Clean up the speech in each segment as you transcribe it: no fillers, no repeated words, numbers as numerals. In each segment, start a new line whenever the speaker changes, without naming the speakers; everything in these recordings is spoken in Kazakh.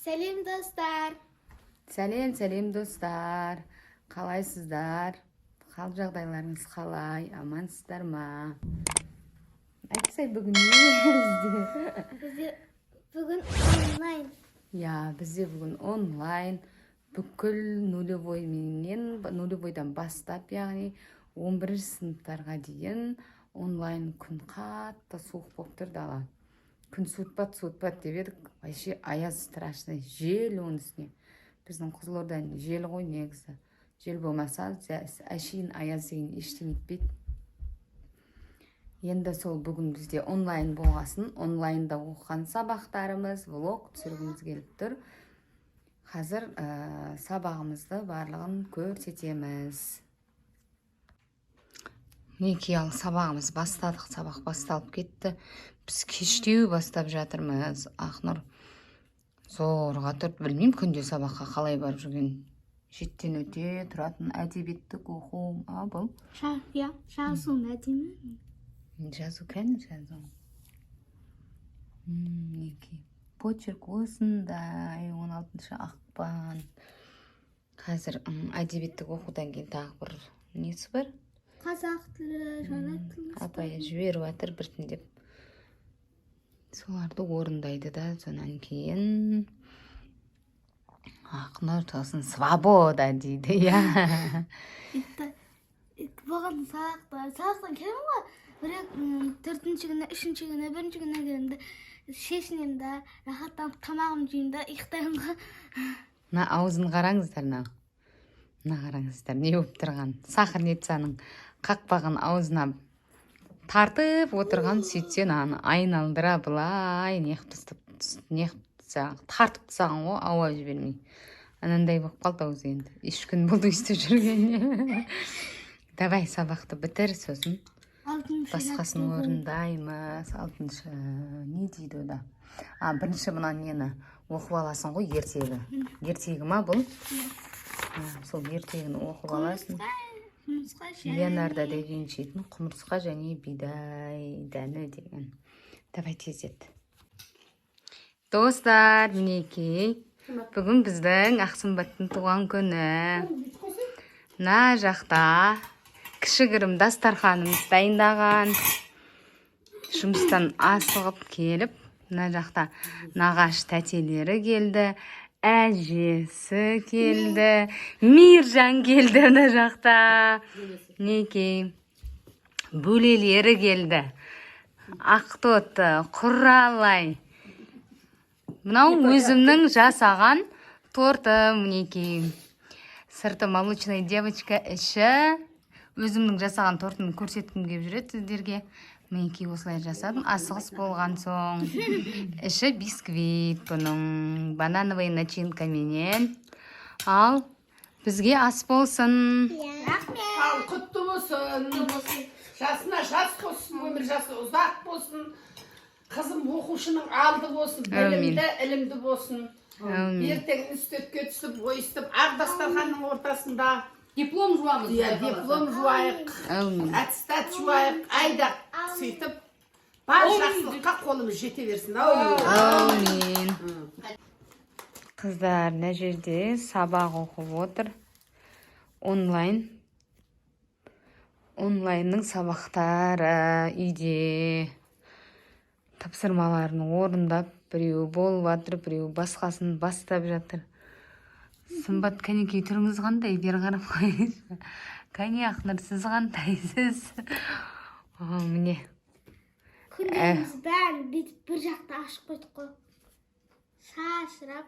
Сәлем достар.
Сәлем достар. Қалайсыздар? Қал жағдайларыңыз қалай? Амансыздар ма? Айтсай, бүгін не
Бізде бүгін онлайн.
Бізде бүгін онлайн. Бүкіл нулевойдан бастап, яғни 11 сыныптарға дейін онлайн күн қатты суық болып тұр дала. Күн суытпады деп едік, вообще аяз страшный, жел оның үстіне. Біздің Қызылорданың жел ғой негізі. Жел болмаса, әшейін аяз деген ештеңе етпейді. Енді сол бүгін бізде онлайн болғасын, онлайнда оқыған сабақтарымыз, влог түсіргіміз келіп тұр. Қазір сабағымызды барлығын көрсетеміз. Мінекей ал сабағымыз бастадық, сабақ басталып кетті. Біз кештеу бастап жатырмыз. Ақнұр зорға тұрып, білмеймін күнде сабаққа қалай барып жүрген. Жеттен өте тұратын әдебиеттік оқу. Бұл?
Жазу әдемі.
Жазу кәні жазу. Мінекей. Почерк осындай, 16 ақпан. Қазір әдебиеттік оқудан кейін тағы бір несі бар?
Қазақ тілі, жаңа тілі.
Апайы жіберіп жатыр біртіндеп. Соларды орындайды да, сонан кейін Ақнұр сосын свобода дейді, я.
Бұған сабақтан келемін ғой. Бірақ 4-ші күні, 3-ші күні, 1-ші күні келемді. Шешінем да, рахаттанып тамағым жеймін да, ұйықтаймын ғой.
Аузын қараңыздар, қараңыздар, не болып тұрған. Сахарницаның қақпағын аузына тартып отырған, сөйтсен айналдыра былай тартып тастаған ғой, ауа жібермей. Анандай болып қалды аузы енді. 3 күн болды өйстіп жүргеніне. Давай сабақты бітір, сосын басқасын орындаймыз. 6-шы не дейді ода? Бірінші мұнан нені оқып аласың ғой, ертегі. Ертегі ма бұл? Сол ертегіні оқып аласың. Леонардо да Винчидің құмырсқа және бидай дәні деген. Давай тездет. Достар, мінекей. Бүгін біздің Ақсымбаттың туған күні. На жақта кішігірім дастарханымыз дайындаған. Жұмыстан асығып келіп, на жақта нағаш тәтелері келді. Әжесі келді, Миржан келді на жақта, некей бөлелері келді, Ақтоты, Құралай. Мынау өзімнің жасаған тортым, некей сырты молочная девочка, іші өзімнің жасаған тортын көрсеткім келіп жүреді сіздерге. Мінекей осылай жасадым, асығыс болған соң. Іші бисквит бұның, банановый начинкаменен. Ал бізге ас болсын.
Ал құтты болсын. Жасына жас болсын, өмір жасы ұзақ болсын. Қызым оқушының алды болсын, ілімді болсын. Ертең үстетке түсіп, ойыстып, ақ дастарханның ортасында
диплом жуамыз.
Диплом жуайық, аттестат жуайық, айдақ сөйтіп, бар жақсылыққа қолымыз жете берсін.
Аумин. Қыздар, мына жерде сабақ оқып отыр. Онлайнның сабақтары үйде тапсырмаларын орындап, біреу болып жатыр, біреу басқасын бастап жатыр. Сымбат, кәнекей түріңіз қандай? Бер қарап қойыңызшы. Кәне Ақнұр, сіз қандайсыз? Міне.
Күндеріміз бәрін бүйтіп бір жақта ашып қойдық қой. Шашырап.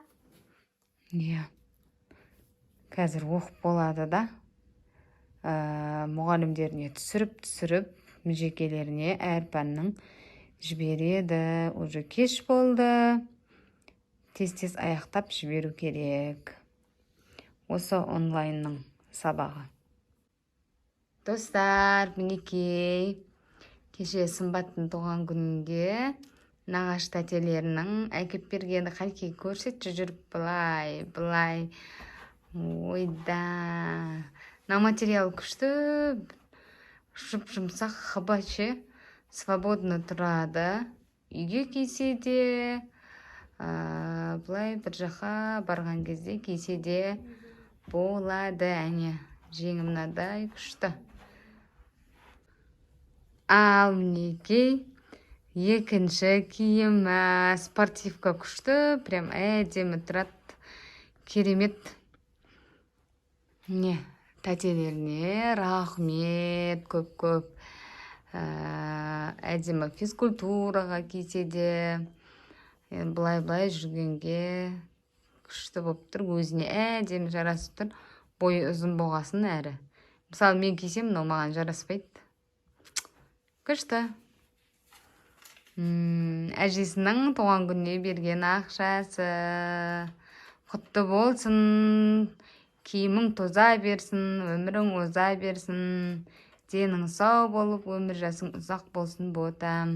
Қазір оқып болады да. Мұғалімдеріне түсіріп, мүжекелеріне әр пәннің жібереді. Уже кеш болды. Тез аяқтап жіберу керек. Осы онлайнның сабағы. Достар, мінекей, кеше Сымбаттың туған күнінде нағаш тәтелерінің әкеп бергені қайкей көрсетші жүріп былай. Ойда. На материал күшті, жұмсақ хабачы свободно тұрады. Үйге кисе де, Былай бір жаққа барған кезде кисе де болады. Әне, жеңі мынадай күшті. Ал мінекей екінші киімі спортивка күшті, прям әдемі тұрады, керемет. Не, тәтелеріне рахмет көп-көп. Әдемі физкультураға кисе де, былай жүргенге күшті болып тұр, өзіне әдемі жарасып тұр, бойы ұзын болғасын әрі. Мысалы мен кисем, мынау маған жараспайды. Күшті. Әжесінің туған күніне берген ақшасы құтты болсын, киімің тоза берсін, өмірің оза берсін, денің сау болып, өмір жасың ұзақ болсын ботам.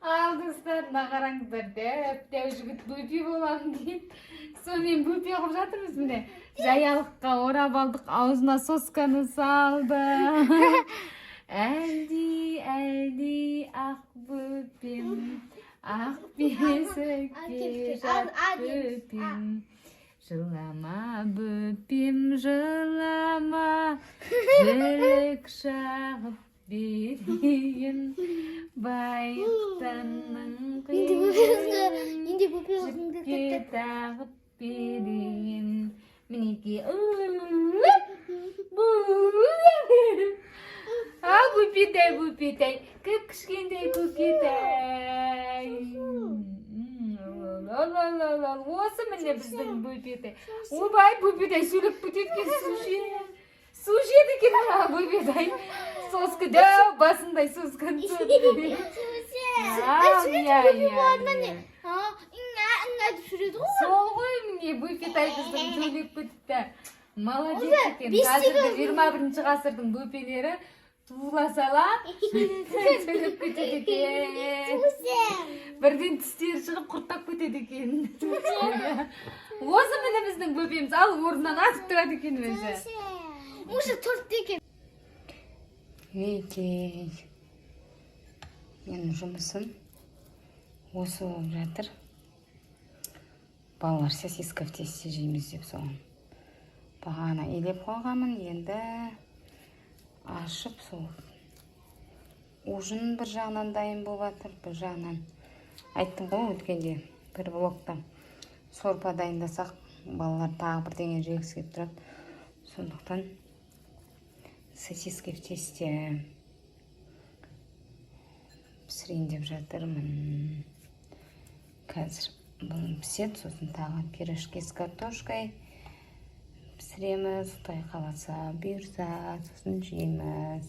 Ал достарына қараңыздар, дәп жігіт бөпе боламын дейді. Сонымен бөпе қылып жатырмыз міне. Жаялыққа орап алдық, аузына сосканы салды. Әлди ақ бөпем, ақ бесікке жат бөпем. Жылама бөпем, жылама, жілік шағып берейін, байықтанның қиын, жіпке тағып берейін. Мінеке, бөпетай, кішкентай көкетай. Осы міне біздің бөпетай. Ойбай, бөпетай сөйлеп көтеткен су жеді екен бөпетай. Соскы дәу басындай соскын сөйледі. Сол ғой міне бөпетай біздің сөйлеп көтетті. Молодец екен. Қазіргі 21 ғасырдың бөпелері туыла сала сөйлеп көтеді екен. Бірден тістері шығып құрттап көтеді екен. Осы міне біздің бөпеміз, ал орнынан атып тұрады екен өзі.
Уже торт екен.
Мінекей. Менің жұмысым осы болып жатыр. Балалар сосиска в тесте жейміз деп соған. Бағана елеп қойғанмын, енді ашып сол. Ужин бір жағынан дайын болып жатыр, бір жағынан. Айттым ғой өткенде бір блокта. Сорпа дайындасақ, балалар тағы бірдеңе жегісі келіп тұрады. Сондықтан сосиска в тесте пісірейін деп жатырмын. Қазір бұл піседі, сосын тағы пирожки с картошкой пісіреміз. Құдай қаласа бұйырса, сосын жейміз.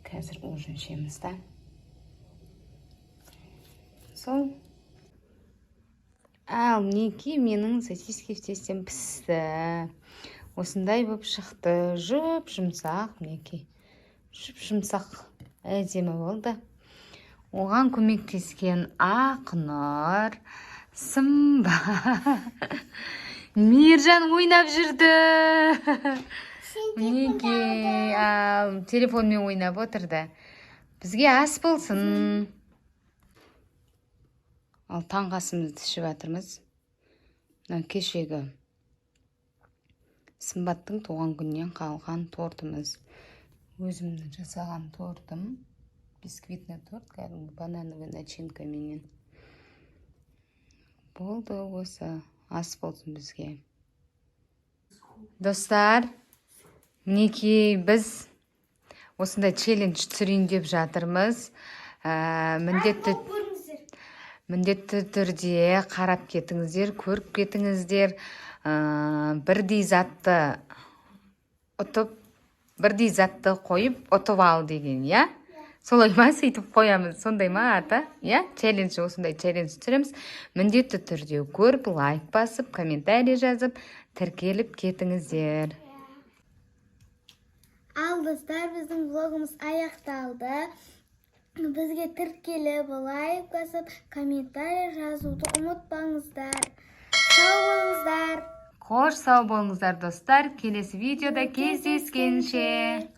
Қазір ужин ішеміз да. Сол. Ал мінекей менің сосиска в тестем пісті. Осындай болып шықты. Жұп-жұмсақ мінекей. Жұп-жұмсақ әдемі болды. Оған көмектескен Ақнұр, Сымба, Мейіржан ойнап жүрді. Мінекей, телефонмен ойнап отырды. Бізге ас болсын. Ал таңғы асымызды ішіп жатырмыз. Кешегі Сымбаттың туған күннен қалған тортымыз. Өзімді жасаған тортым. Бисквитный торт, кәдімгі банановый начинкаменен. Болды осы. Ас болсын бізге. Достар, мінекей біз осындай челлендж түсірейін деп жатырмыз. Міндетті түрде қарап кетіңіздер, көріп кетіңіздер. Бірдей затты ұтып, бірдей затты қойып, ұтып ал деген, я? Солай ма, сөйтіп қоямыз, сондай ма ата? Я? Челлендж, осындай челлендж түсіреміз. Міндетті түрде көріп, лайк басып, комментарий жазып, тіркеліп кетіңіздер.
Ал достар, біздің влогымыз аяқталды. Бізге тіркеліп, лайк басып, комментарий жазуды ұмытпаңыздар. Сау болыңыздар.
Қош сау болыңыздар достар. Келесі видеода кездескенше.